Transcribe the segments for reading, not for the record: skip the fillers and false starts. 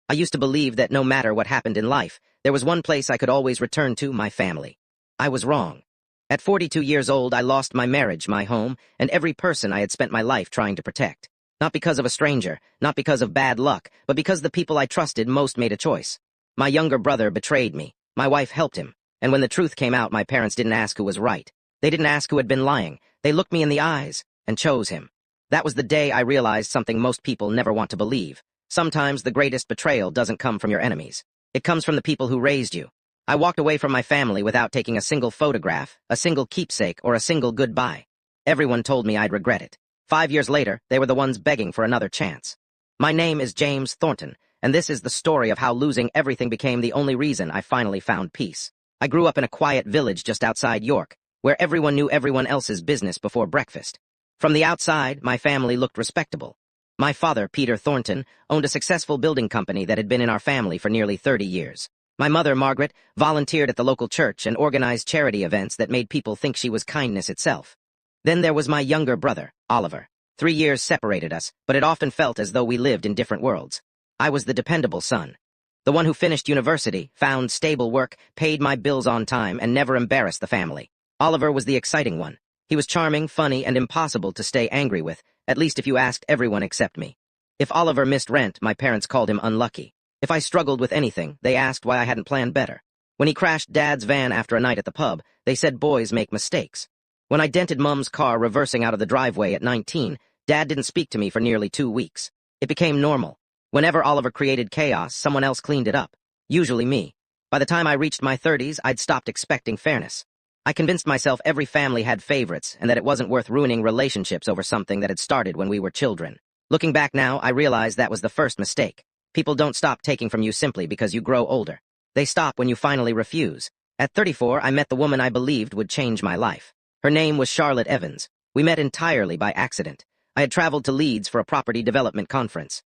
I used to believe that no matter what happened in life, there was one place I could always return to: my family. I was wrong. At 42 years old, I lost my marriage, my home, and every person I had spent my life trying to protect. Not because of a stranger, not because of bad luck, but because the people I trusted most made a choice. My younger brother betrayed me. My wife helped him. And when the truth came out, my parents didn't ask who was right. They didn't ask who had been lying. They looked me in the eyes and chose him. That was the day I realized something most people never want to believe. Sometimes the greatest betrayal doesn't come from your enemies. It comes from the people who raised you. I walked away from my family without taking a single photograph, a single keepsake, or a single goodbye. Everyone told me I'd regret it. 5 years later, they were the ones begging for another chance. My name is James Thornton, and this is the story of how losing everything became the only reason I finally found peace. I grew up in a quiet village just outside York, where everyone knew everyone else's business before breakfast. From the outside, my family looked respectable. My father, Peter Thornton, owned a successful building company that had been in our family for nearly 30 years. My mother, Margaret, volunteered at the local church and organized charity events that made people think she was kindness itself. Then there was my younger brother, Oliver. 3 years separated us, but it often felt as though we lived in different worlds. I was the dependable son. The one who finished university, found stable work, paid my bills on time, and never embarrassed the family. Oliver was the exciting one. He was charming, funny, and impossible to stay angry with, at least if you asked everyone except me. If Oliver missed rent, my parents called him unlucky. If I struggled with anything, they asked why I hadn't planned better. When he crashed Dad's van after a night at the pub, they said boys make mistakes. When I dented Mum's car reversing out of the driveway at 19, Dad didn't speak to me for nearly 2 weeks. It became normal. Whenever Oliver created chaos, someone else cleaned it up. Usually me. By the time I reached my 30s, I'd stopped expecting fairness. I convinced myself every family had favorites and that it wasn't worth ruining relationships over something that had started when we were children. Looking back now, I realize that was the first mistake. People don't stop taking from you simply because you grow older. They stop when you finally refuse. At 34, I met the woman I believed would change my life. Her name was Charlotte Evans. We met entirely by accident. I had traveled to Leeds for a property development conference.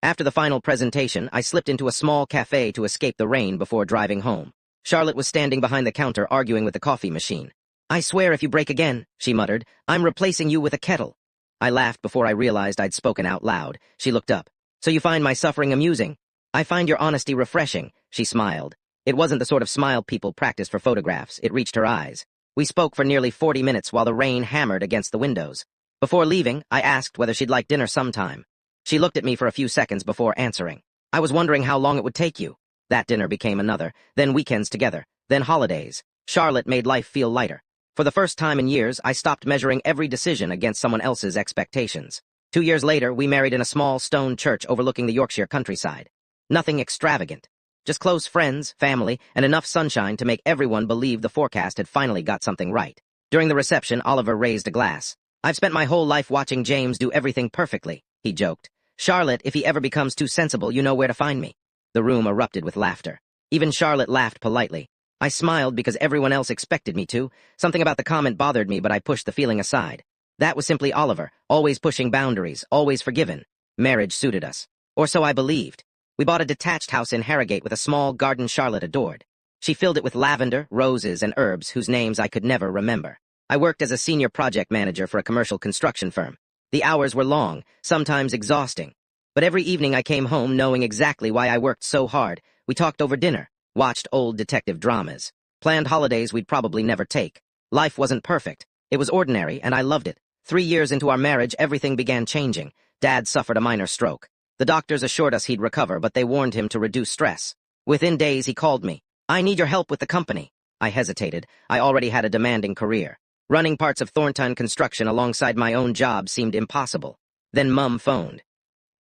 After the final presentation, I slipped into a small cafe to escape the rain before driving home. Charlotte was standing behind the counter arguing with the coffee machine. "I swear if you break again," she muttered, "I'm replacing you with a kettle." I laughed before I realized I'd spoken out loud. She looked up. "So you find my suffering amusing?" "I find your honesty refreshing," she smiled. It wasn't the sort of smile people practiced for photographs. It reached her eyes. We spoke for nearly 40 minutes while the rain hammered against the windows. Before leaving, I asked whether she'd like dinner sometime. She looked at me for a few seconds before answering. "I was wondering how long it would take you." That dinner became another, then weekends together, then holidays. Charlotte made life feel lighter. For the first time in years, I stopped measuring every decision against someone else's expectations. 2 years later, we married in a small stone church overlooking the Yorkshire countryside. Nothing extravagant. Just close friends, family, and enough sunshine to make everyone believe the forecast had finally got something right. During the reception, Oliver raised a glass. "I've spent my whole life watching James do everything perfectly," he joked. "Charlotte, if he ever becomes too sensible, you know where to find me." The room erupted with laughter. Even Charlotte laughed politely. I smiled because everyone else expected me to. Something about the comment bothered me, but I pushed the feeling aside. That was simply Oliver, always pushing boundaries, always forgiven. Marriage suited us. Or so I believed. We bought a detached house in Harrogate with a small garden Charlotte adored. She filled it with lavender, roses, and herbs whose names I could never remember. I worked as a senior project manager for a commercial construction firm. The hours were long, sometimes exhausting. But every evening I came home knowing exactly why I worked so hard. We talked over dinner, watched old detective dramas, planned holidays we'd probably never take. Life wasn't perfect. It was ordinary, and I loved it. 3 years into our marriage, everything began changing. Dad suffered a minor stroke. The doctors assured us he'd recover, but they warned him to reduce stress. Within days, he called me. "I need your help with the company." I hesitated. I already had a demanding career. Running parts of Thornton construction alongside my own job seemed impossible. Then Mum phoned.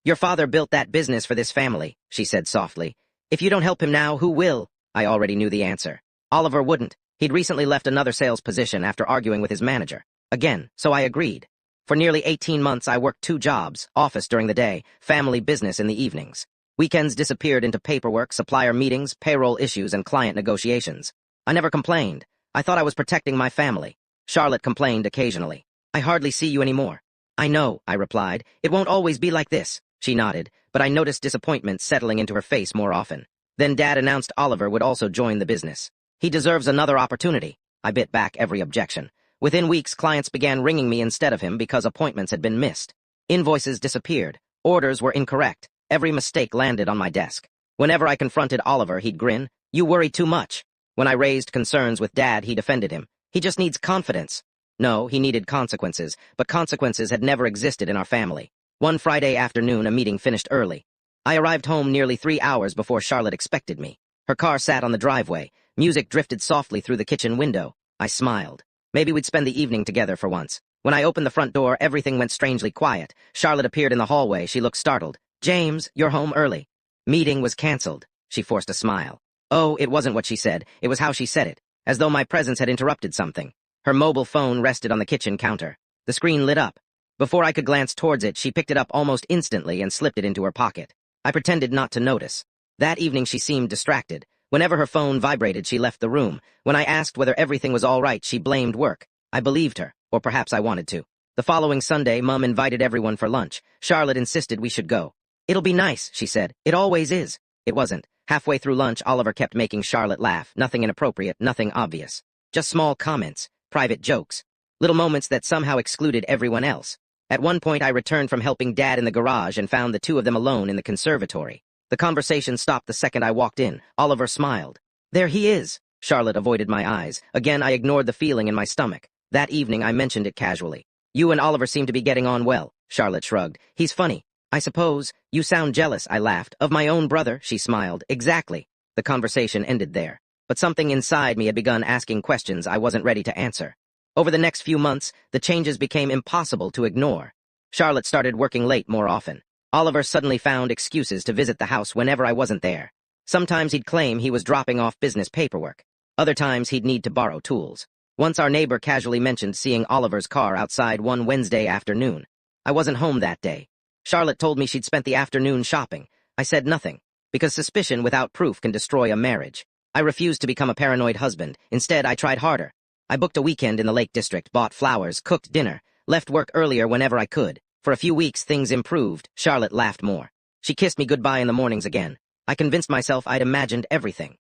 "Your father built that business for this family," she said softly. "If you don't help him now, who will?" I already knew the answer. Oliver wouldn't. He'd recently left another sales position after arguing with his manager. Again, so I agreed. For nearly 18 months, I worked 2 jobs, office during the day, family business in the evenings. Weekends disappeared into paperwork, supplier meetings, payroll issues, and client negotiations. I never complained. I thought I was protecting my family. Charlotte complained occasionally. "I hardly see you anymore." "I know," I replied. "It won't always be like this." She nodded, but I noticed disappointment settling into her face more often. Then Dad announced Oliver would also join the business. "He deserves another opportunity." I bit back every objection. Within weeks, clients began ringing me instead of him because appointments had been missed. Invoices disappeared. Orders were incorrect. Every mistake landed on my desk. Whenever I confronted Oliver, he'd grin. You worry too much. When I raised concerns with Dad, he defended him. He just needs confidence. No, he needed consequences, but consequences had never existed in our family. One Friday afternoon, a meeting finished early. I arrived home nearly 3 hours before Charlotte expected me. Her car sat on the driveway. Music drifted softly through the kitchen window. I smiled. Maybe we'd spend the evening together for once. When I opened the front door, everything went strangely quiet. Charlotte appeared in the hallway. She looked startled. James, you're home early. Meeting was canceled. She forced a smile. Oh, it wasn't what she said. It was how she said it, as though my presence had interrupted something. Her mobile phone rested on the kitchen counter. The screen lit up. Before I could glance towards it, she picked it up almost instantly and slipped it into her pocket. I pretended not to notice. That evening she seemed distracted. Whenever her phone vibrated, she left the room. When I asked whether everything was all right, she blamed work. I believed her, or perhaps I wanted to. The following Sunday, Mum invited everyone for lunch. Charlotte insisted we should go. It'll be nice, she said. It always is. It wasn't. Halfway through lunch, Oliver kept making Charlotte laugh. Nothing inappropriate, nothing obvious. Just small comments, private jokes, little moments that somehow excluded everyone else. At one point, I returned from helping Dad in the garage and found the two of them alone in the conservatory. The conversation stopped the second I walked in. Oliver smiled. There he is. Charlotte avoided my eyes. Again, I ignored the feeling in my stomach. That evening, I mentioned it casually. You and Oliver seem to be getting on well. Charlotte shrugged. He's funny. I suppose. You sound jealous, I laughed. Of my own brother, she smiled. Exactly. The conversation ended there. But something inside me had begun asking questions I wasn't ready to answer. Over the next few months, the changes became impossible to ignore. Charlotte started working late more often. Oliver suddenly found excuses to visit the house whenever I wasn't there. Sometimes he'd claim he was dropping off business paperwork. Other times he'd need to borrow tools. Once our neighbor casually mentioned seeing Oliver's car outside one Wednesday afternoon. I wasn't home that day. Charlotte told me she'd spent the afternoon shopping. I said nothing, because suspicion without proof can destroy a marriage. I refused to become a paranoid husband. Instead, I tried harder. I booked a weekend in the Lake District, bought flowers, cooked dinner, left work earlier whenever I could. For a few weeks, things improved. Charlotte laughed more. She kissed me goodbye in the mornings again. I convinced myself I'd imagined everything.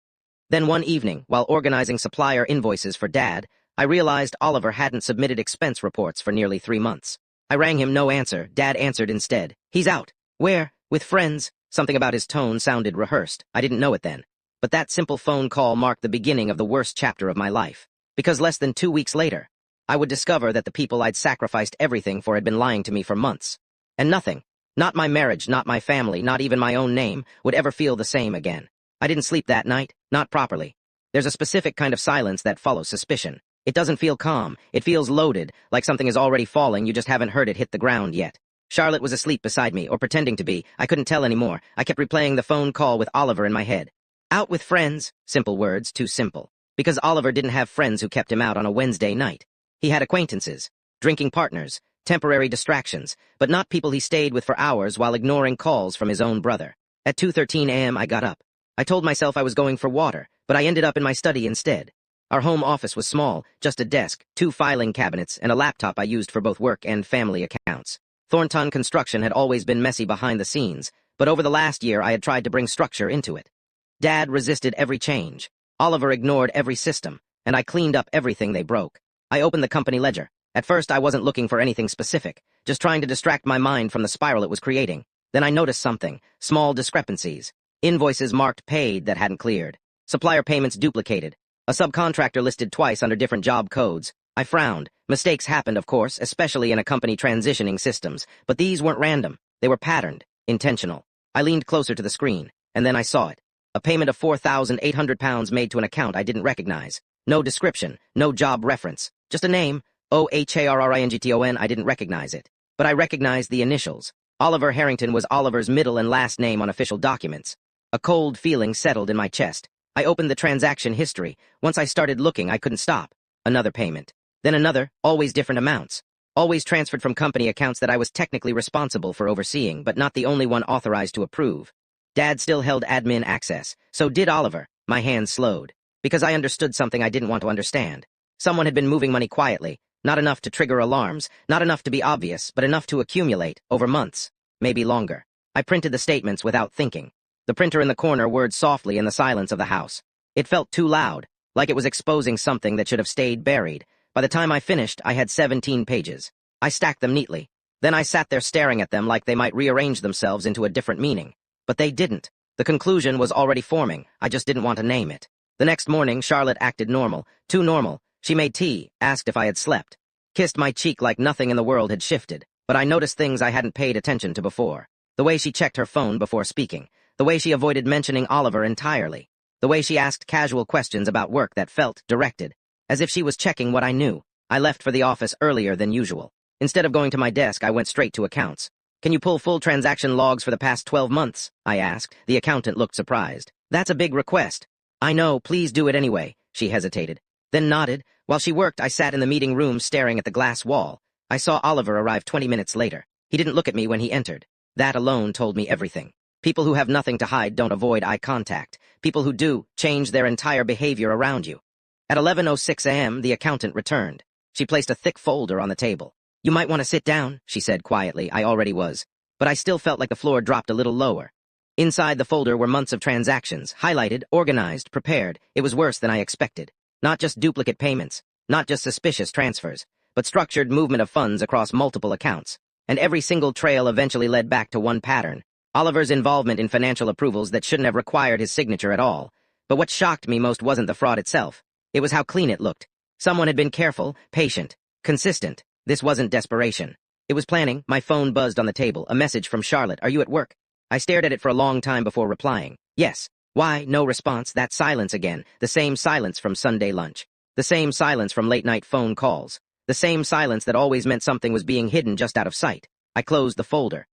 Then one evening, while organizing supplier invoices for Dad, I realized Oliver hadn't submitted expense reports for nearly 3 months. I rang him, no answer. Dad answered instead. He's out. Where? With friends. Something about his tone sounded rehearsed. I didn't know it then. But that simple phone call marked the beginning of the worst chapter of my life. Because less than 2 weeks later, I would discover that the people I'd sacrificed everything for had been lying to me for months. And nothing, not my marriage, not my family, not even my own name, would ever feel the same again. I didn't sleep that night, not properly. There's a specific kind of silence that follows suspicion. It doesn't feel calm. It feels loaded, like something is already falling, you just haven't heard it hit the ground yet. Charlotte was asleep beside me, or pretending to be. I couldn't tell anymore. I kept replaying the phone call with Oliver in my head. Out with friends. Simple words, too simple. Because Oliver didn't have friends who kept him out on a Wednesday night. He had acquaintances, drinking partners, temporary distractions, but not people he stayed with for hours while ignoring calls from his own brother. At 2:13 a.m. I got up. I told myself I was going for water, but I ended up in my study instead. Our home office was small, just a desk, 2 filing cabinets, and a laptop I used for both work and family accounts. Thornton construction had always been messy behind the scenes, but over the last year I had tried to bring structure into it. Dad resisted every change. Oliver ignored every system, and I cleaned up everything they broke. I opened the company ledger. At first, I wasn't looking for anything specific, just trying to distract my mind from the spiral it was creating. Then I noticed something, small discrepancies. Invoices marked paid that hadn't cleared. Supplier payments duplicated. A subcontractor listed twice under different job codes. I frowned. Mistakes happened, of course, especially in a company transitioning systems, but these weren't random. They were patterned, intentional. I leaned closer to the screen, and then I saw it. A payment of £4,800 made to an account I didn't recognize. No description, no job reference. Just a name, O'Harrington. I didn't recognize it. But I recognized the initials. Oliver Harrington was Oliver's middle and last name on official documents. A cold feeling settled in my chest. I opened the transaction history. Once I started looking, I couldn't stop. Another payment. Then another, always different amounts. Always transferred from company accounts that I was technically responsible for overseeing, but not the only one authorized to approve. Dad still held admin access. So did Oliver. My hands slowed. Because I understood something I didn't want to understand. Someone had been moving money quietly. Not enough to trigger alarms, not enough to be obvious, but enough to accumulate, over months. Maybe longer. I printed the statements without thinking. The printer in the corner whirred softly in the silence of the house. It felt too loud, like it was exposing something that should have stayed buried. By the time I finished, I had 17 pages. I stacked them neatly. Then I sat there staring at them like they might rearrange themselves into a different meaning. But they didn't. The conclusion was already forming. I just didn't want to name it. The next morning, Charlotte acted normal. Too normal. She made tea, asked if I had slept, kissed my cheek like nothing in the world had shifted. But I noticed things I hadn't paid attention to before. The way she checked her phone before speaking. The way she avoided mentioning Oliver entirely. The way she asked casual questions about work that felt directed. As if she was checking what I knew. I left for the office earlier than usual. Instead of going to my desk, I went straight to accounts. "Can you pull full transaction logs for the past 12 months?" I asked. The accountant looked surprised. "That's a big request." "I know, please do it anyway," she hesitated. Then nodded. While she worked, I sat in the meeting room staring at the glass wall. I saw Oliver arrive 20 minutes later. He didn't look at me when he entered. That alone told me everything. People who have nothing to hide don't avoid eye contact. People who do change their entire behavior around you. At 11:06 a.m., the accountant returned. She placed a thick folder on the table. "You might want to sit down," she said quietly. I already was. But I still felt like the floor dropped a little lower. Inside the folder were months of transactions, highlighted, organized, prepared. It was worse than I expected. Not just duplicate payments, not just suspicious transfers, but structured movement of funds across multiple accounts. And every single trail eventually led back to one pattern: Oliver's involvement in financial approvals that shouldn't have required his signature at all. But what shocked me most wasn't the fraud itself. It was how clean it looked. Someone had been careful, patient, consistent. This wasn't desperation. It was planning. My phone buzzed on the table. A message from Charlotte. "Are you at work?" I stared at it for a long time before replying. "Yes." Why? No response. That silence again. The same silence from Sunday lunch. The same silence from late-night phone calls. The same silence that always meant something was being hidden just out of sight. I closed the folder.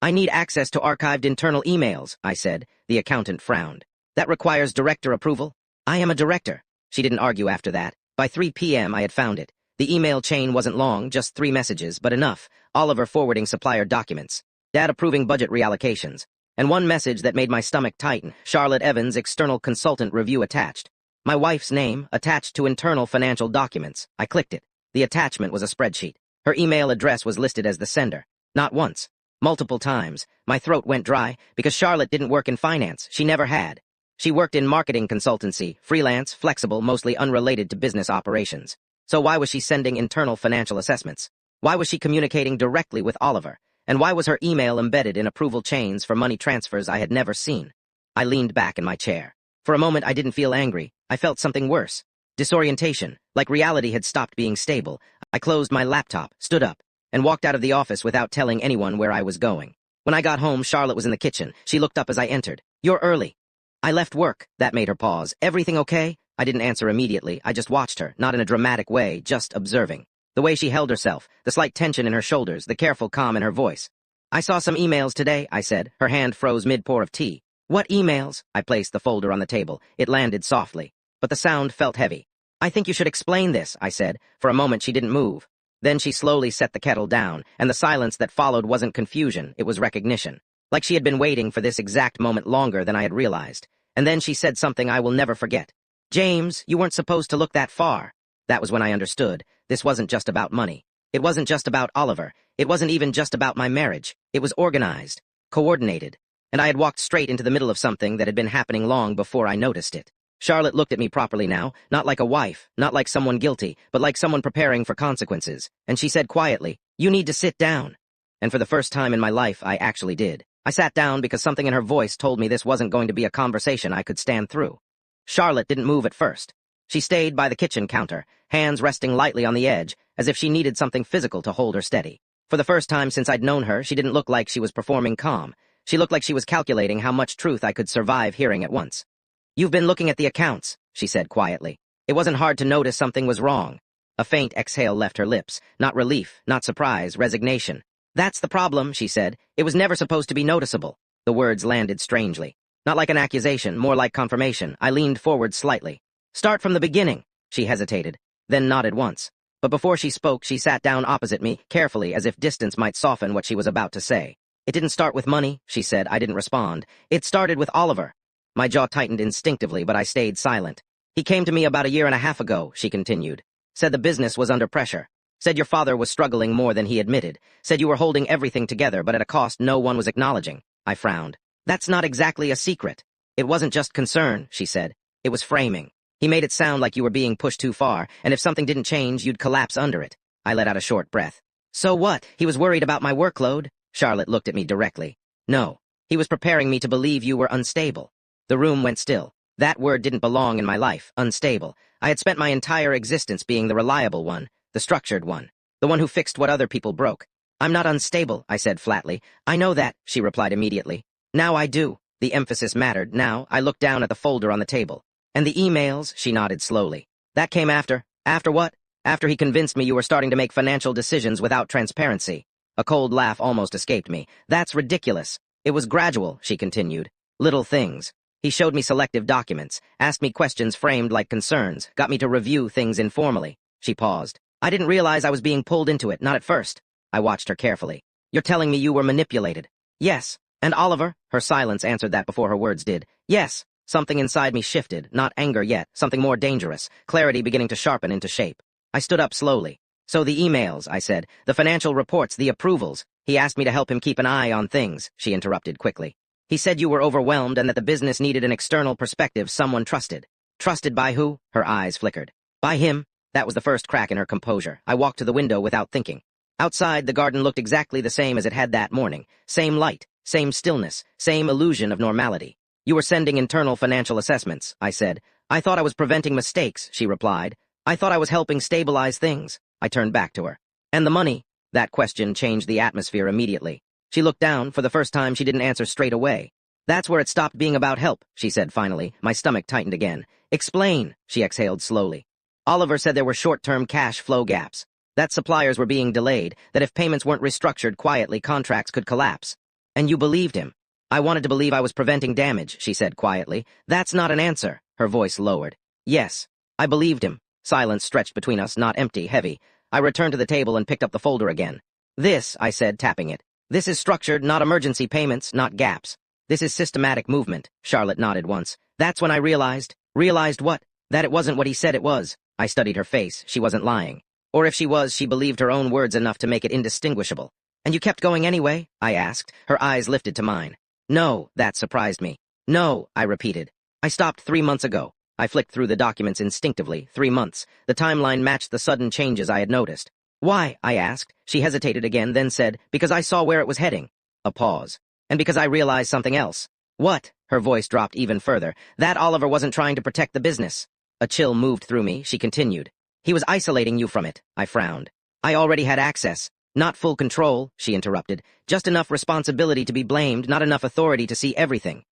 "I need access to archived internal emails," I said. The accountant frowned. "That requires director approval?" "I am a director." She didn't argue after that. By 3 p.m. I had found it. The email chain wasn't long, just 3 messages, but enough. Oliver forwarding supplier documents. Dad approving budget reallocations. And one message that made my stomach tighten. Charlotte Evans, external consultant review attached. My wife's name, attached to internal financial documents. I clicked it. The attachment was a spreadsheet. Her email address was listed as the sender. Not once. Multiple times. My throat went dry, because Charlotte didn't work in finance. She never had. She worked in marketing consultancy, freelance, flexible, mostly unrelated to business operations. So why was she sending internal financial assessments? Why was she communicating directly with Oliver? And why was her email embedded in approval chains for money transfers I had never seen? I leaned back in my chair. For a moment, I didn't feel angry. I felt something worse. Disorientation, like reality had stopped being stable. I closed my laptop, stood up, and walked out of the office without telling anyone where I was going. When I got home, Charlotte was in the kitchen. She looked up as I entered. "You're early." "I left work." That made her pause. "Everything okay?" I didn't answer immediately. I just watched her, not in a dramatic way, just observing. The way she held herself, the slight tension in her shoulders, the careful calm in her voice. "I saw some emails today," I said. Her hand froze mid-pour of tea. "What emails?" I placed the folder on the table. It landed softly, but the sound felt heavy. "I think you should explain this," I said. For a moment she didn't move. Then she slowly set the kettle down, and the silence that followed wasn't confusion, it was recognition. Like she had been waiting for this exact moment longer than I had realized. And then she said something I will never forget. "James, you weren't supposed to look that far." That was when I understood. This wasn't just about money. It wasn't just about Oliver. It wasn't even just about my marriage. It was organized, coordinated. And I had walked straight into the middle of something that had been happening long before I noticed it. Charlotte looked at me properly now, not like a wife, not like someone guilty, but like someone preparing for consequences. And she said quietly, "You need to sit down." And for the first time in my life, I actually did. I sat down because something in her voice told me this wasn't going to be a conversation I could stand through. Charlotte didn't move at first. She stayed by the kitchen counter, hands resting lightly on the edge, as if she needed something physical to hold her steady. For the first time since I'd known her, she didn't look like she was performing calm. She looked like she was calculating how much truth I could survive hearing at once. "You've been looking at the accounts," she said quietly. It wasn't hard to notice something was wrong. A faint exhale left her lips, not relief, not surprise, resignation. "That's the problem," she said. "It was never supposed to be noticeable." The words landed strangely. Not like an accusation, more like confirmation. I leaned forward slightly. "Start from the beginning." She hesitated, then nodded once. But before she spoke, she sat down opposite me, carefully, as if distance might soften what she was about to say. "It didn't start with money," she said. I didn't respond. "It started with Oliver." My jaw tightened instinctively, but I stayed silent. "He came to me about 1.5 years ago," she continued. "Said the business was under pressure. Said your father was struggling more than he admitted. Said you were holding everything together, but at a cost no one was acknowledging." I frowned. "That's not exactly a secret." "It wasn't just concern," she said. "It was framing. He made it sound like you were being pushed too far, and if something didn't change, you'd collapse under it." I let out a short breath. "So what? He was worried about my workload?" Charlotte looked at me directly. "No. He was preparing me to believe you were unstable. The room went still. That word didn't belong in my life, unstable. I had spent my entire existence being the reliable one, the structured one, the one who fixed what other people broke. I'm not unstable, I said flatly. I know that, she replied immediately. Now I do. The emphasis mattered. Now I looked down at the folder on the table. And the emails, she nodded slowly. That came after. After what? After he convinced me you were starting to make financial decisions without transparency. A cold laugh almost escaped me. That's ridiculous. It was gradual, she continued. Little things. He showed me selective documents, asked me questions framed like concerns, got me to review things informally. She paused. I didn't realize I was being pulled into it, not at first. I watched her carefully. You're telling me you were manipulated? Yes. And Oliver? Her silence answered that before her words did. Yes. Something inside me shifted, not anger yet, something more dangerous, clarity beginning to sharpen into shape. I stood up slowly. So the emails, I said, the financial reports, the approvals. He asked me to help him keep an eye on things, she interrupted quickly. He said you were overwhelmed and that the business needed an external perspective, someone trusted. Trusted by who? Her eyes flickered. By him. That was the first crack in her composure. I walked to the window without thinking. Outside, the garden looked exactly the same as it had that morning. Same light, same stillness, same illusion of normality. You were sending internal financial assessments, I said. I thought I was preventing mistakes, she replied. I thought I was helping stabilize things. I turned back to her. And the money? That question changed the atmosphere immediately. She looked down. For the first time, she didn't answer straight away. That's where it stopped being about help, she said finally. My stomach tightened again. Explain, she exhaled slowly. Oliver said there were short-term cash flow gaps. That suppliers were being delayed, that if payments weren't restructured quietly, contracts could collapse. And you believed him. I wanted to believe I was preventing damage, she said quietly. That's not an answer. Her voice lowered. Yes, I believed him. Silence stretched between us, not empty, heavy. I returned to the table and picked up the folder again. This, I said, tapping it. This is structured, not emergency payments, not gaps. This is systematic movement, Charlotte nodded once. That's when I realized. Realized what? That it wasn't what he said it was. I studied her face. She wasn't lying. Or if she was, she believed her own words enough to make it indistinguishable. And you kept going anyway? I asked. Her eyes lifted to mine. No, that surprised me. No, I repeated. I stopped 3 months ago. I flicked through the documents instinctively. 3 months. The timeline matched the sudden changes I had noticed. Why? I asked. She hesitated again, then said, because I saw where it was heading. A pause. And because I realized something else. What? Her voice dropped even further. That Oliver wasn't trying to protect the business. A chill moved through me. She continued. He was isolating you from it. I frowned. I already had access. Not full control, she interrupted. Just enough responsibility to be blamed, not enough authority to see everything.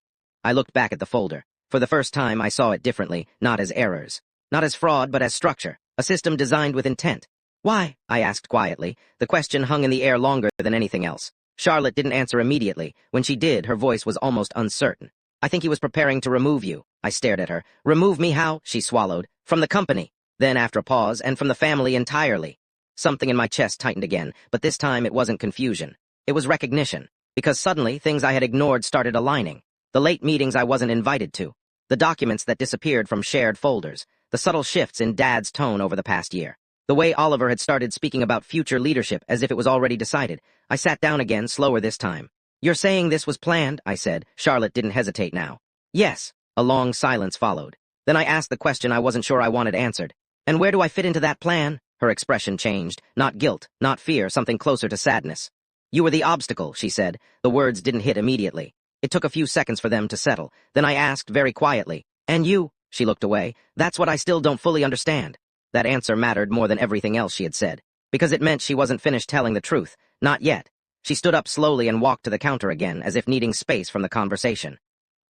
I looked back at the folder. For the first time, I saw it differently, not as errors. Not as fraud, but as structure. A system designed with intent. Why? I asked quietly. The question hung in the air longer than anything else. Charlotte didn't answer immediately. When she did, her voice was almost uncertain. I think he was preparing to remove you. I stared at her. Remove me how? She swallowed. From the company. Then, after a pause, and from the family entirely. Something in my chest tightened again, but this time it wasn't confusion. It was recognition. Because suddenly, things I had ignored started aligning. The late meetings I wasn't invited to. The documents that disappeared from shared folders. The subtle shifts in Dad's tone over the past year. The way Oliver had started speaking about future leadership as if it was already decided. I sat down again, slower this time. You're saying this was planned, I said. Charlotte didn't hesitate now. Yes. A long silence followed. Then I asked the question I wasn't sure I wanted answered. And where do I fit into that plan? Her expression changed. Not guilt, not fear, something closer to sadness. You were the obstacle, she said. The words didn't hit immediately. It took a few seconds for them to settle. Then I asked very quietly. And you? She looked away. That's what I still don't fully understand. That answer mattered more than everything else she had said. Because it meant she wasn't finished telling the truth. Not yet. She stood up slowly and walked to the counter again, as if needing space from the conversation.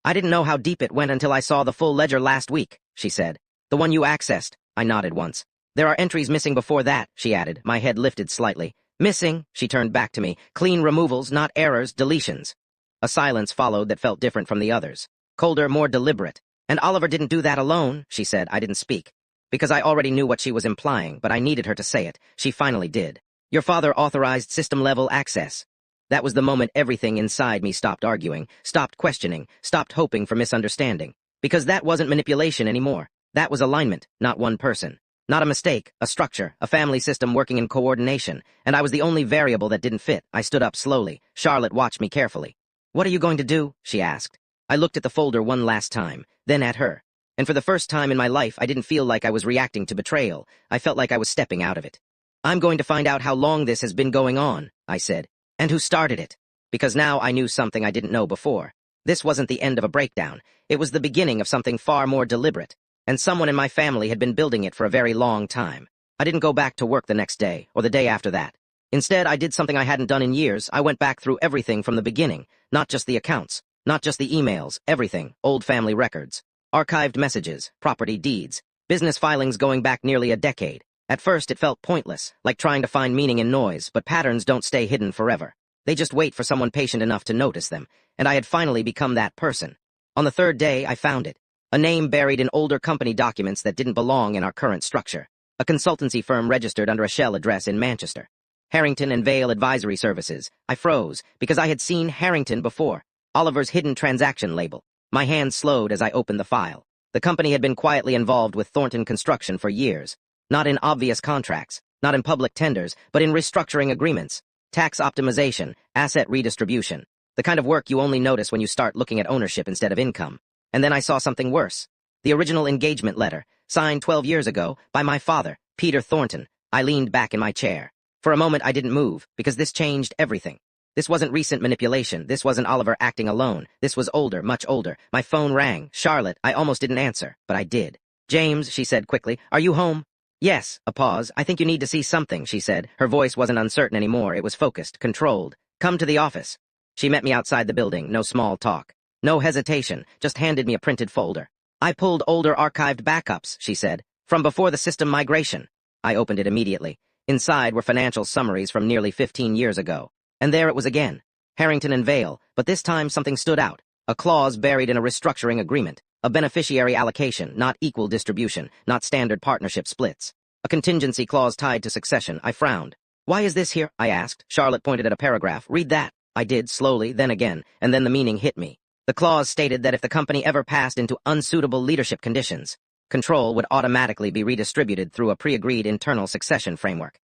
I didn't know how deep it went until I saw the full ledger last week, she said. The one you accessed. I nodded once. There are entries missing before that, she added. My head lifted slightly. Missing, she turned back to me. Clean removals, not errors, deletions. A silence followed that felt different from the others. Colder, more deliberate. And Oliver didn't do that alone, she said. I didn't speak. Because I already knew what she was implying, but I needed her to say it. She finally did. Your father authorized system-level access. That was the moment everything inside me stopped arguing, stopped questioning, stopped hoping for misunderstanding. Because that wasn't manipulation anymore. That was alignment, not one person. Not a mistake, a structure, a family system working in coordination, and I was the only variable that didn't fit. I stood up slowly. Charlotte watched me carefully. What are you going to do? She asked. I looked at the folder one last time, then at her. And for the first time in my life, I didn't feel like I was reacting to betrayal. I felt like I was stepping out of it. I'm going to find out how long this has been going on, I said. And who started it. because now I knew something I didn't know before. This wasn't the end of a breakdown. It was the beginning of something far more deliberate, and someone in my family had been building it for a very long time. I didn't go back to work the next day, or the day after that. Instead, I did something I hadn't done in years. I went back through everything from the beginning, not just the accounts, not just the emails, everything, old family records, archived messages, property deeds, business filings going back nearly a decade. At first, it felt pointless, like trying to find meaning in noise, but patterns don't stay hidden forever. They just wait for someone patient enough to notice them, and I had finally become that person. On the third day, I found it. A name buried in older company documents that didn't belong in our current structure. A consultancy firm registered under a shell address in Manchester. Harrington and Vale Advisory Services. I froze, because I had seen Harrington before. Oliver's hidden transaction label. My hand slowed as I opened the file. The company had been quietly involved with Thornton construction for years. Not in obvious contracts, not in public tenders, but in restructuring agreements, tax optimization, asset redistribution, the kind of work you only notice when you start looking at ownership instead of income. And then I saw something worse. The original engagement letter, signed 12 years ago by my father, Peter Thornton. I leaned back in my chair. For a moment I didn't move, because this changed everything. This wasn't recent manipulation. This wasn't Oliver acting alone. This was older, much older. My phone rang. Charlotte. I almost didn't answer, but I did. James, she said quickly, are you home? Yes, a pause. I think you need to see something, she said. Her voice wasn't uncertain anymore. It was focused, controlled. Come to the office. She met me outside the building. No small talk. No hesitation. Just handed me a printed folder. I pulled older archived backups, she said, from before the system migration. I opened it immediately. Inside were financial summaries from nearly 15 years ago. And there it was again. Harrington and Vale, but this time something stood out. A clause buried in a restructuring agreement. A beneficiary allocation, not equal distribution, not standard partnership splits. A contingency clause tied to succession. I frowned. Why is this here? I asked. Charlotte pointed at a paragraph. Read that. I did, slowly, then again, and then the meaning hit me. The clause stated that if the company ever passed into unsuitable leadership conditions, control would automatically be redistributed through a pre-agreed internal succession framework.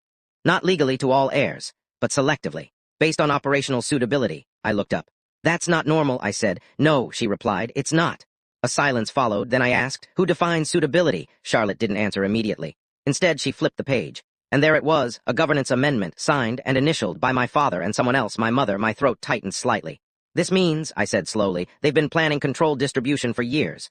Not legally to all heirs, but selectively, based on operational suitability. I looked up. That's not normal, I said. No, she replied, it's not. A silence followed, then I asked, who defines suitability? Charlotte didn't answer immediately. Instead, she flipped the page. And there it was, a governance amendment, signed and initialed by my father and someone else, my mother. My throat tightened slightly. This means, I said slowly, they've been planning controlled distribution for years.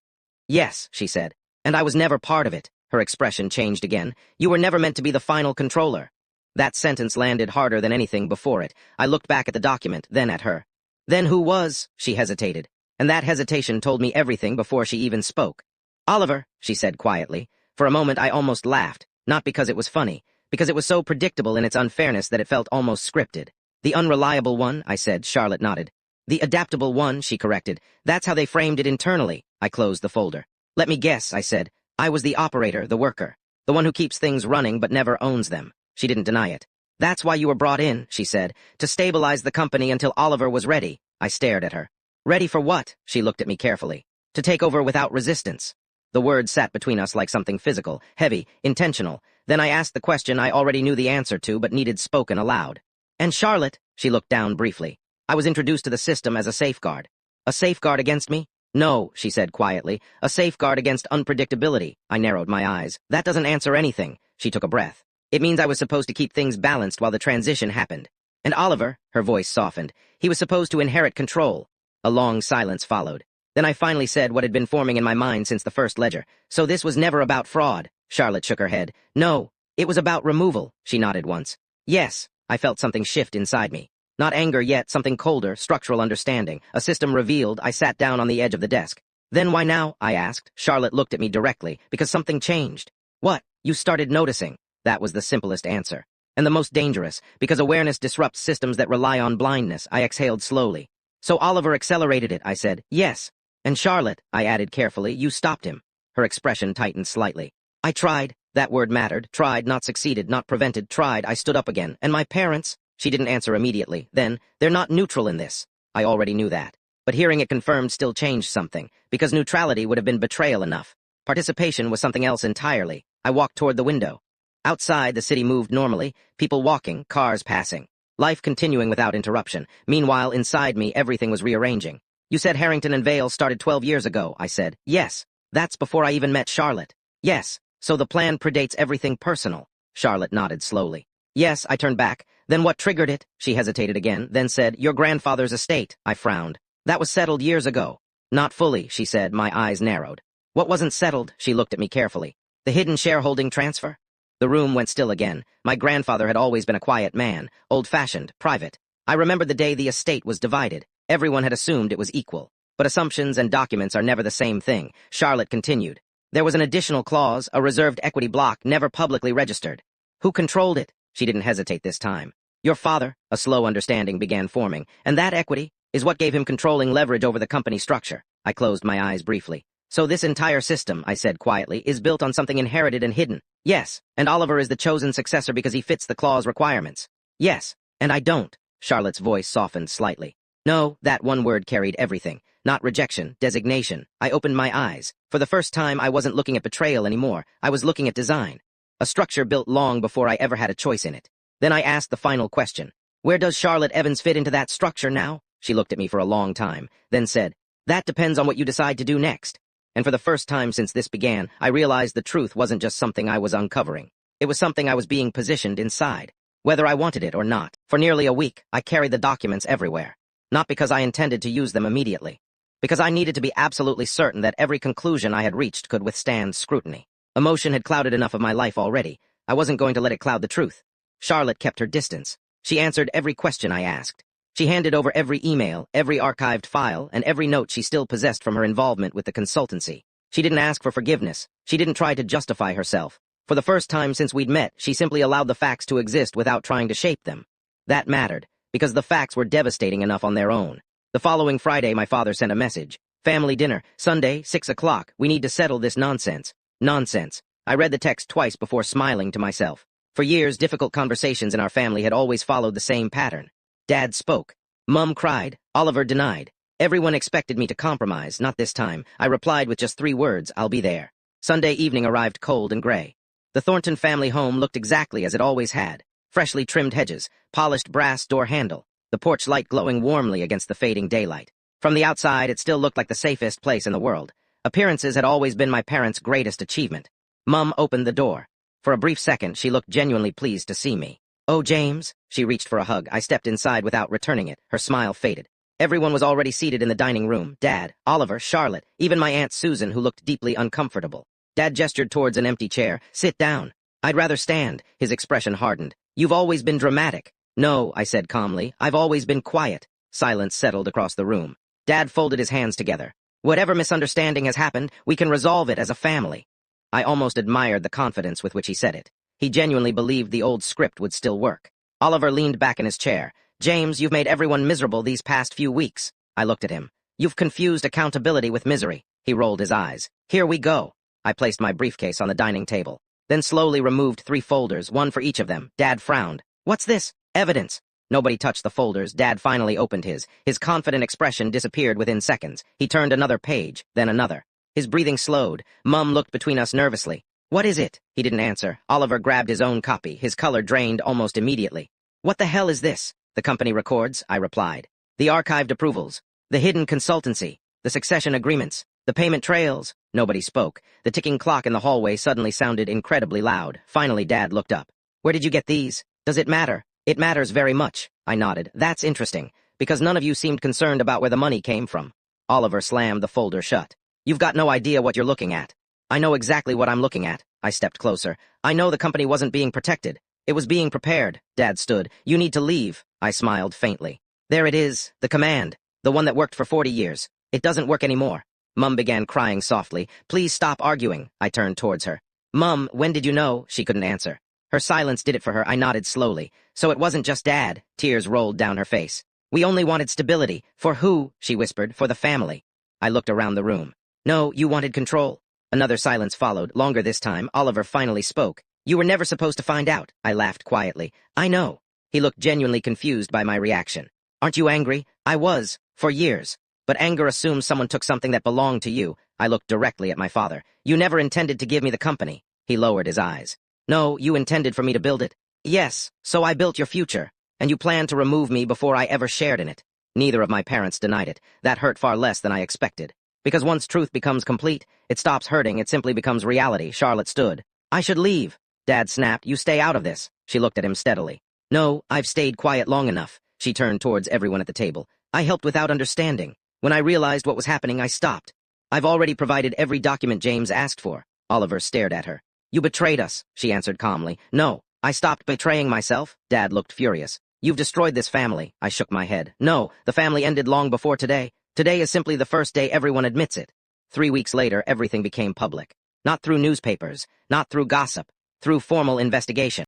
Yes, she said. And I was never part of it. Her expression changed again. You were never meant to be the final controller. That sentence landed harder than anything before it. I looked back at the document, then at her. Then who was? She hesitated. And that hesitation told me everything before she even spoke. Oliver, she said quietly. For a moment I almost laughed, not because it was funny, because it was so predictable in its unfairness that it felt almost scripted. The unreliable one, I said. Charlotte nodded. The adaptable one, she corrected. That's how they framed it internally. I closed the folder. Let me guess, I said. I was the operator, the worker, the one who keeps things running but never owns them. She didn't deny it. That's why you were brought in, she said, to stabilize the company until Oliver was ready. I stared at her. Ready for what? She looked at me carefully. To take over without resistance. The words sat between us like something physical, heavy, intentional. Then I asked the question I already knew the answer to but needed spoken aloud. And Charlotte, she looked down briefly. I was introduced to the system as a safeguard. A safeguard against me? No, she said quietly. A safeguard against unpredictability. I narrowed my eyes. That doesn't answer anything. She took a breath. It means I was supposed to keep things balanced while the transition happened. And Oliver, her voice softened, he was supposed to inherit control. A long silence followed. Then I finally said what had been forming in my mind since the first ledger. So this was never about fraud. Charlotte shook her head. No, it was about removal. She nodded once. Yes, I felt something shift inside me. Not anger yet, something colder, structural understanding. A system revealed. I sat down on the edge of the desk. Then why now? I asked. Charlotte looked at me directly. Because something changed. What? You started noticing. That was the simplest answer. And the most dangerous, because awareness disrupts systems that rely on blindness. I exhaled slowly. So Oliver accelerated it, I said. Yes. And Charlotte, I added carefully, you stopped him. Her expression tightened slightly. I tried. That word mattered. Tried, not succeeded, not prevented. Tried. I stood up again. And my parents? She didn't answer immediately. Then, they're not neutral in this. I already knew that. But hearing it confirmed still changed something, because neutrality would have been betrayal enough. Participation was something else entirely. I walked toward the window. Outside, the city moved normally, people walking, cars passing. Life continuing without interruption. Meanwhile, inside me, everything was rearranging. You said Harrington and Vale started 12 years ago, I said. Yes. That's before I even met Charlotte. Yes. So the plan predates everything personal. Charlotte nodded slowly. Yes, I turned back. Then what triggered it? She hesitated again, then said, your grandfather's estate. I frowned. That was settled years ago. Not fully, she said, my eyes narrowed. What wasn't settled? She looked at me carefully. The hidden shareholding transfer? The room went still again. My grandfather had always been a quiet man, old-fashioned, private. I remembered the day the estate was divided. Everyone had assumed it was equal. But assumptions and documents are never the same thing. Charlotte continued. There was an additional clause, a reserved equity block never publicly registered. Who controlled it? She didn't hesitate this time. Your father, a slow understanding began forming, and that equity is what gave him controlling leverage over the company structure. I closed my eyes briefly. So this entire system, I said quietly, is built on something inherited and hidden. Yes, and Oliver is the chosen successor because he fits the clause requirements. Yes, and I don't. Charlotte's voice softened slightly. No, that one word carried everything. Not rejection, designation. I opened my eyes. For the first time, I wasn't looking at betrayal anymore. I was looking at design. A structure built long before I ever had a choice in it. Then I asked the final question. Where does Charlotte Evans fit into that structure now? She looked at me for a long time, then said, that depends on what you decide to do next. And for the first time since this began, I realized the truth wasn't just something I was uncovering. It was something I was being positioned inside, whether I wanted it or not. For nearly a week, I carried the documents everywhere. Not because I intended to use them immediately. Because I needed to be absolutely certain that every conclusion I had reached could withstand scrutiny. Emotion had clouded enough of my life already. I wasn't going to let it cloud the truth. Charlotte kept her distance. She answered every question I asked. She handed over every email, every archived file, and every note she still possessed from her involvement with the consultancy. She didn't ask for forgiveness. She didn't try to justify herself. For the first time since we'd met, she simply allowed the facts to exist without trying to shape them. That mattered, because the facts were devastating enough on their own. The following Friday, my father sent a message. Family dinner, Sunday, 6 o'clock. We need to settle this nonsense. Nonsense. I read the text twice before smiling to myself. For years, difficult conversations in our family had always followed the same pattern. Dad spoke. Mum cried. Oliver denied. Everyone expected me to compromise, not this time. I replied with just 3 words, I'll be there. Sunday evening arrived cold and gray. The Thornton family home looked exactly as it always had. Freshly trimmed hedges, polished brass door handle, the porch light glowing warmly against the fading daylight. From the outside, it still looked like the safest place in the world. Appearances had always been my parents' greatest achievement. Mum opened the door. For a brief second, she looked genuinely pleased to see me. Oh, James. She reached for a hug. I stepped inside without returning it. Her smile faded. Everyone was already seated in the dining room. Dad, Oliver, Charlotte, even my Aunt Susan, who looked deeply uncomfortable. Dad gestured towards an empty chair. Sit down. I'd rather stand. His expression hardened. You've always been dramatic. No, I said calmly. I've always been quiet. Silence settled across the room. Dad folded his hands together. Whatever misunderstanding has happened, we can resolve it as a family. I almost admired the confidence with which he said it. He genuinely believed the old script would still work. Oliver leaned back in his chair. James, you've made everyone miserable these past few weeks. I looked at him. You've confused accountability with misery. He rolled his eyes. Here we go. I placed my briefcase on the dining table, then slowly removed 3 folders, one for each of them. Dad frowned. What's this? Evidence. Nobody touched the folders. Dad finally opened his. His confident expression disappeared within seconds. He turned another page, then another. His breathing slowed. Mum looked between us nervously. What is it? He didn't answer. Oliver grabbed his own copy. His color drained almost immediately. What the hell is this? The company records, I replied. The archived approvals. The hidden consultancy. The succession agreements. The payment trails. Nobody spoke. The ticking clock in the hallway suddenly sounded incredibly loud. Finally, Dad looked up. Where did you get these? Does it matter? It matters very much. I nodded. That's interesting, because none of you seemed concerned about where the money came from. Oliver slammed the folder shut. You've got no idea what you're looking at. I know exactly what I'm looking at. I stepped closer. I know the company wasn't being protected. It was being prepared. Dad stood. You need to leave. I smiled faintly. There it is. The command. The one that worked for 40 years. It doesn't work anymore. Mum began crying softly. Please stop arguing. I turned towards her. Mum, when did you know? She couldn't answer. Her silence did it for her. I nodded slowly. So it wasn't just Dad. Tears rolled down her face. We only wanted stability. For who? She whispered. For the family. I looked around the room. No, you wanted control. Another silence followed, longer this time. Oliver finally spoke. You were never supposed to find out. I laughed quietly. I know. He looked genuinely confused by my reaction. Aren't you angry? I was, for years. But anger assumes someone took something that belonged to you. I looked directly at my father. You never intended to give me the company. He lowered his eyes. No, you intended for me to build it. Yes, so I built your future. And you planned to remove me before I ever shared in it. Neither of my parents denied it. That hurt far less than I expected. Because once truth becomes complete, it stops hurting, it simply becomes reality. Charlotte stood. I should leave. Dad snapped. You stay out of this. She looked at him steadily. No, I've stayed quiet long enough. She turned towards everyone at the table. I helped without understanding. When I realized what was happening, I stopped. I've already provided every document James asked for. Oliver stared at her. You betrayed us, she answered calmly. No, I stopped betraying myself. Dad looked furious. You've destroyed this family. I shook my head. No, the family ended long before today. Today is simply the first day everyone admits it. 3 weeks later, everything became public. Not through newspapers, not through gossip, through formal investigation.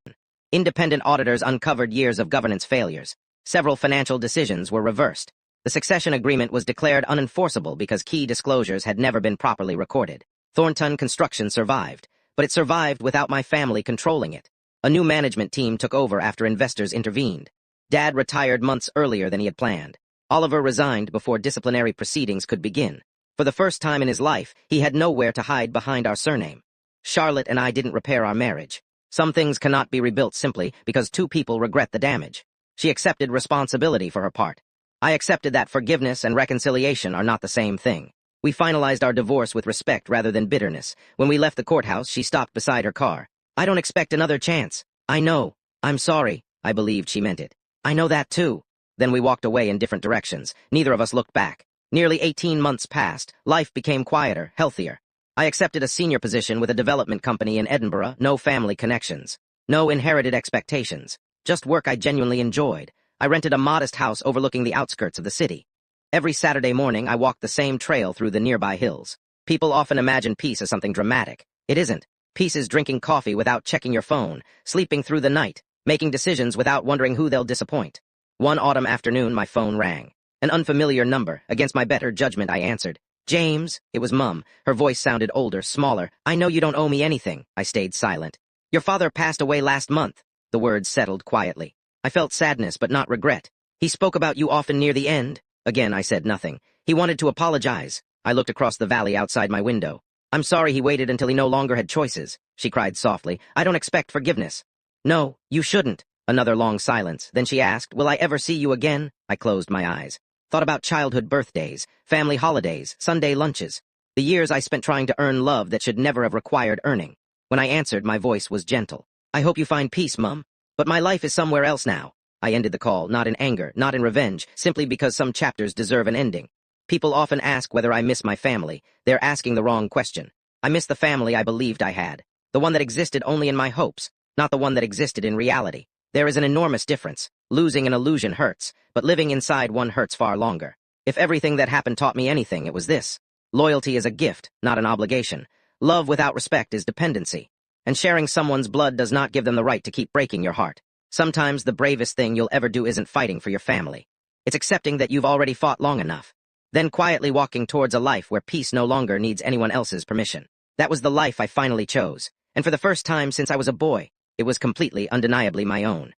Independent auditors uncovered years of governance failures. Several financial decisions were reversed. The succession agreement was declared unenforceable because key disclosures had never been properly recorded. Thornton construction survived, but it survived without my family controlling it. A new management team took over after investors intervened. Dad retired months earlier than he had planned. Oliver resigned before disciplinary proceedings could begin. For the first time in his life, he had nowhere to hide behind our surname. Charlotte and I didn't repair our marriage. Some things cannot be rebuilt simply because two people regret the damage. She accepted responsibility for her part. I accepted that forgiveness and reconciliation are not the same thing. We finalized our divorce with respect rather than bitterness. When we left the courthouse, she stopped beside her car. I don't expect another chance. I know. I'm sorry. I believed she meant it. I know that too. Then we walked away in different directions. Neither of us looked back. Nearly 18 months passed. Life became quieter, healthier. I accepted a senior position with a development company in Edinburgh, no family connections. No inherited expectations. Just work I genuinely enjoyed. I rented a modest house overlooking the outskirts of the city. Every Saturday morning, I walked the same trail through the nearby hills. People often imagine peace as something dramatic. It isn't. Peace is drinking coffee without checking your phone, sleeping through the night, making decisions without wondering who they'll disappoint. One autumn afternoon, my phone rang. An unfamiliar number. Against my better judgment, I answered. James. It was Mum. Her voice sounded older, smaller. I know you don't owe me anything. I stayed silent. Your father passed away last month. The words settled quietly. I felt sadness, but not regret. He spoke about you often near the end. Again, I said nothing. He wanted to apologize. I looked across the valley outside my window. I'm sorry he waited until he no longer had choices. She cried softly. I don't expect forgiveness. No, you shouldn't. Another long silence. Then she asked, will I ever see you again? I closed my eyes. Thought about childhood birthdays, family holidays, Sunday lunches. The years I spent trying to earn love that should never have required earning. When I answered, my voice was gentle. I hope you find peace, Mum. But my life is somewhere else now. I ended the call, not in anger, not in revenge, simply because some chapters deserve an ending. People often ask whether I miss my family. They're asking the wrong question. I miss the family I believed I had. The one that existed only in my hopes, not the one that existed in reality. There is an enormous difference. Losing an illusion hurts, but living inside one hurts far longer. If everything that happened taught me anything, it was this. Loyalty is a gift, not an obligation. Love without respect is dependency. And sharing someone's blood does not give them the right to keep breaking your heart. Sometimes the bravest thing you'll ever do isn't fighting for your family. It's accepting that you've already fought long enough. Then quietly walking towards a life where peace no longer needs anyone else's permission. That was the life I finally chose. And for the first time since I was a boy, it was completely, undeniably my own.